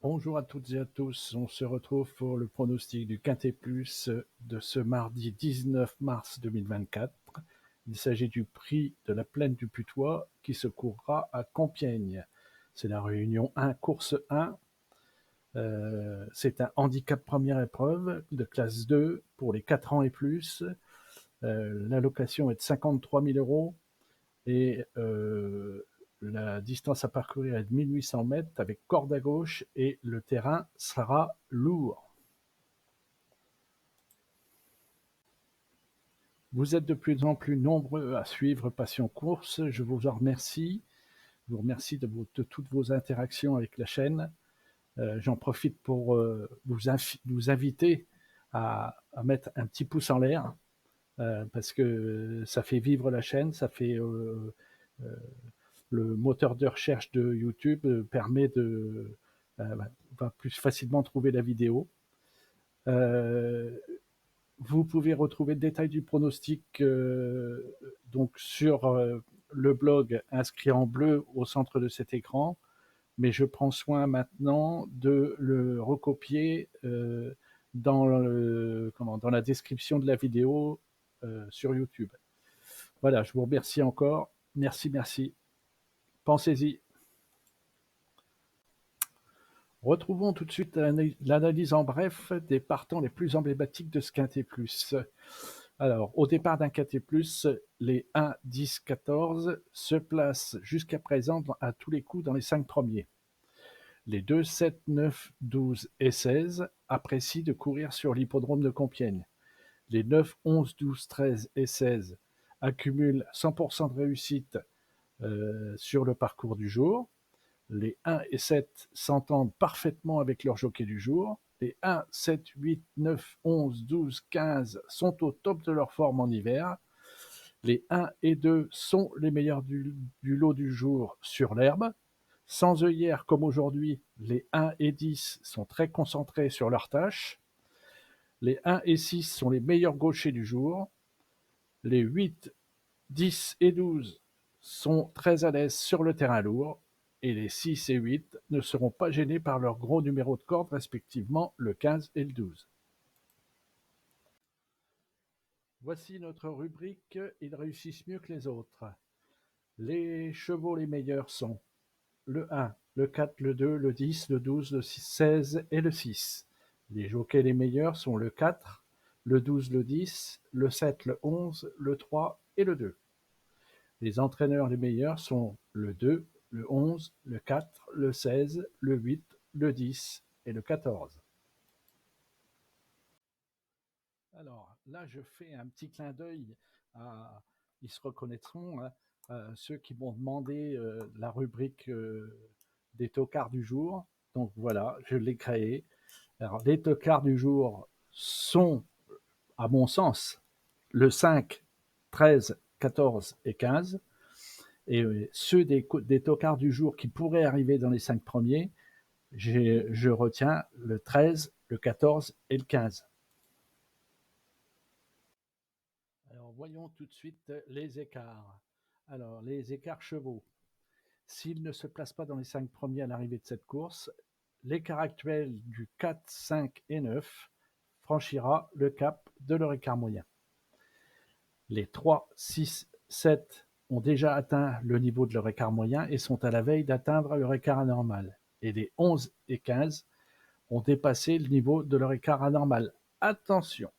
Bonjour à toutes et à tous, on se retrouve pour le pronostic du Quintet Plus de ce mardi 19 mars 2024. Il s'agit du prix de la Plaine du Putois qui se courra à Compiègne. C'est la réunion 1, course 1. C'est un handicap première épreuve de classe 2 pour les 4 ans et plus. L'allocation est de 53 000 euros et la distance à parcourir est de 1800 mètres avec corde à gauche et le terrain sera lourd. Vous êtes de plus en plus nombreux à suivre Passion Course. Je vous en remercie. Je vous remercie de toutes vos interactions avec la chaîne. J'en profite pour vous inviter à mettre un petit pouce en l'air parce que ça fait vivre la chaîne, ça fait le moteur de recherche de YouTube permet de va plus facilement trouver la vidéo. Vous pouvez retrouver le détail du pronostic donc sur le blog inscrit en bleu au centre de cet écran, mais je prends soin maintenant de le recopier dans la description de la vidéo sur YouTube. Voilà, je vous remercie encore. Merci, merci. Pensez-y. Retrouvons tout de suite l'analyse en bref des partants les plus emblématiques de ce Quintet Plus. Alors, au départ d'un Quintet Plus, les 1, 10, 14 se placent jusqu'à présent à tous les coups dans les 5 premiers. Les 2, 7, 9, 12 et 16 apprécient de courir sur l'hippodrome de Compiègne. Les 9, 11, 12, 13 et 16 accumulent 100% de réussite sur le parcours du jour. Les 1 et 7 s'entendent parfaitement avec leur jockey du jour. Les 1, 7, 8, 9, 11, 12, 15 sont au top de leur forme en hiver. Les 1 et 2 sont les meilleurs du lot du jour sur l'herbe. Sans œillères comme aujourd'hui, les 1 et 10 sont très concentrés sur leur tâche. Les 1 et 6 sont les meilleurs gauchers du jour. Les 8, 10 et 12 sont très à l'aise sur le terrain lourd. Et les 6 et 8 ne seront pas gênés par leurs gros numéros de corde, respectivement le 15 et le 12. Voici notre rubrique « Ils réussissent mieux que les autres ». Les chevaux les meilleurs sont le 1, le 4, le 2, le 10, le 12, le 16 et le 6. Les jockeys les meilleurs sont le 4, le 12, le 10, le 7, le 11, le 3 et le 2. Les entraîneurs les meilleurs sont le 2, le 11, le 4, le 16, le 8, le 10 et le 14. Alors là, je fais un petit clin d'œil à, ils se reconnaîtront, hein, ceux qui m'ont demandé la rubrique des tocards du jour. Donc voilà, je l'ai créé. Alors les tocards du jour sont, à mon sens, le 5, 13, 14 et 15. Et ceux des tocards du jour qui pourraient arriver dans les 5 premiers, je retiens le 13, le 14 et le 15. Alors, voyons tout de suite les écarts. Alors, les écarts chevaux. S'ils ne se placent pas dans les 5 premiers à l'arrivée de cette course, l'écart actuel du 4, 5 et 9 franchira le cap de leur écart moyen. Les 3, 6, 7 ont déjà atteint le niveau de leur écart moyen et sont à la veille d'atteindre leur écart anormal. Et les 11 et 15 ont dépassé le niveau de leur écart anormal. Attention!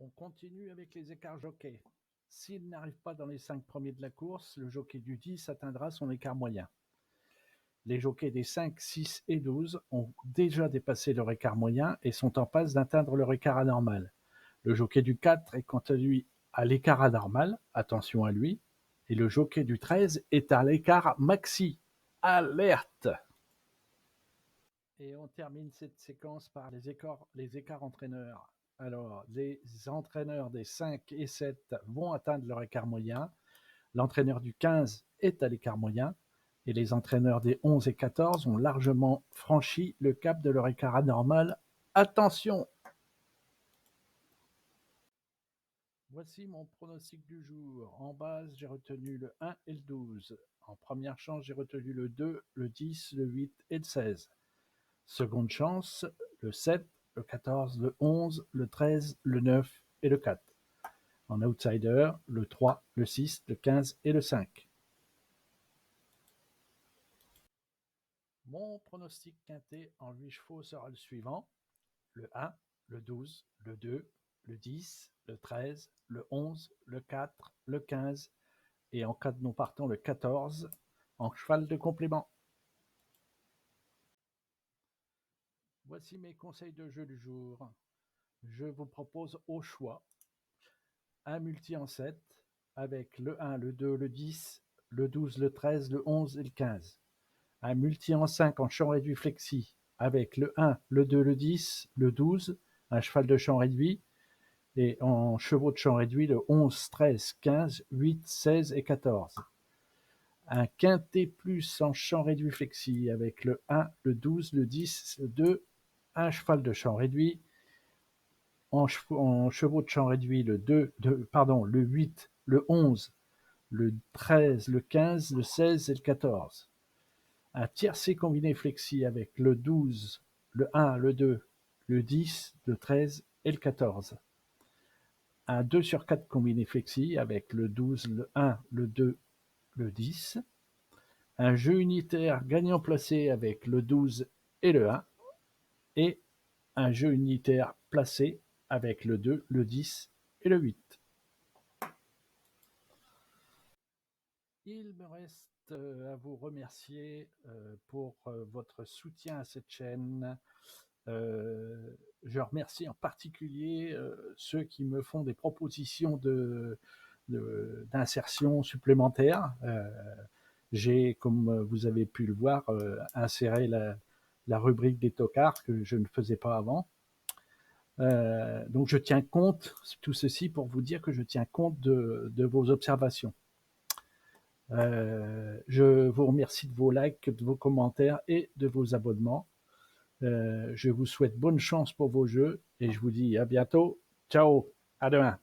On continue avec les écarts jockeys. S'il n'arrive pas dans les 5 premiers de la course, le jockey du 10 atteindra son écart moyen. Les jockeys des 5, 6 et 12 ont déjà dépassé leur écart moyen et sont en passe d'atteindre leur écart anormal. Le jockey du 4 est quant à lui à l'écart anormal, attention à lui, et le jockey du 13 est à l'écart maxi. Alerte! Et on termine cette séquence par les écarts entraîneurs. Alors, les entraîneurs des 5 et 7 vont atteindre leur écart moyen. L'entraîneur du 15 est à l'écart moyen. Et les entraîneurs des 11 et 14 ont largement franchi le cap de leur écart anormal. Attention! Voici mon pronostic du jour. En base, j'ai retenu le 1 et le 12. En première chance, j'ai retenu le 2, le 10, le 8 et le 16. Seconde chance, le 7, le 14, le 11, le 13, le 9 et le 4. En outsider, le 3, le 6, le 15 et le 5. Mon pronostic quinté en 8 chevaux sera le suivant: le 1, le 12, le 2, le 10, le 13, le 11, le 4, le 15 et en cas de non partant le 14 en cheval de complément. Voici mes conseils de jeu du jour. Je vous propose au choix un multi en 7 avec le 1, le 2, le 10, le 12, le 13, le 11 et le 15. Un multi en 5 en champ réduit flexi avec le 1, le 2, le 10, le 12, un cheval de champ réduit, et en chevaux de champ réduit le 11, 13, 15, 8, 16 et 14. Un quintet plus en champ réduit flexi avec le 1, le 12, le 10, le 2, un cheval de champ réduit, en chevaux de champ réduit le 8, le 11, le 13, le 15, le 16 et le 14. Un tiercé combiné flexi avec le 12, le 1, le 2, le 10, le 13 et le 14. Un 2 sur 4 combiné flexi avec le 12, le 1, le 2, le 10. Un jeu unitaire gagnant placé avec le 12 et le 1. Et un jeu unitaire placé avec le 2, le 10 et le 8. Il me reste à vous remercier pour votre soutien à cette chaîne. Je remercie en particulier ceux qui me font des propositions d'insertion supplémentaires. J'ai, comme vous avez pu le voir, inséré la rubrique des tocards que je ne faisais pas avant. Donc je tiens compte, tout ceci pour vous dire que je tiens compte de vos observations. Je vous remercie de vos likes, de vos commentaires et de vos abonnements. Je vous souhaite bonne chance pour vos jeux et je vous dis à bientôt. Ciao, à demain.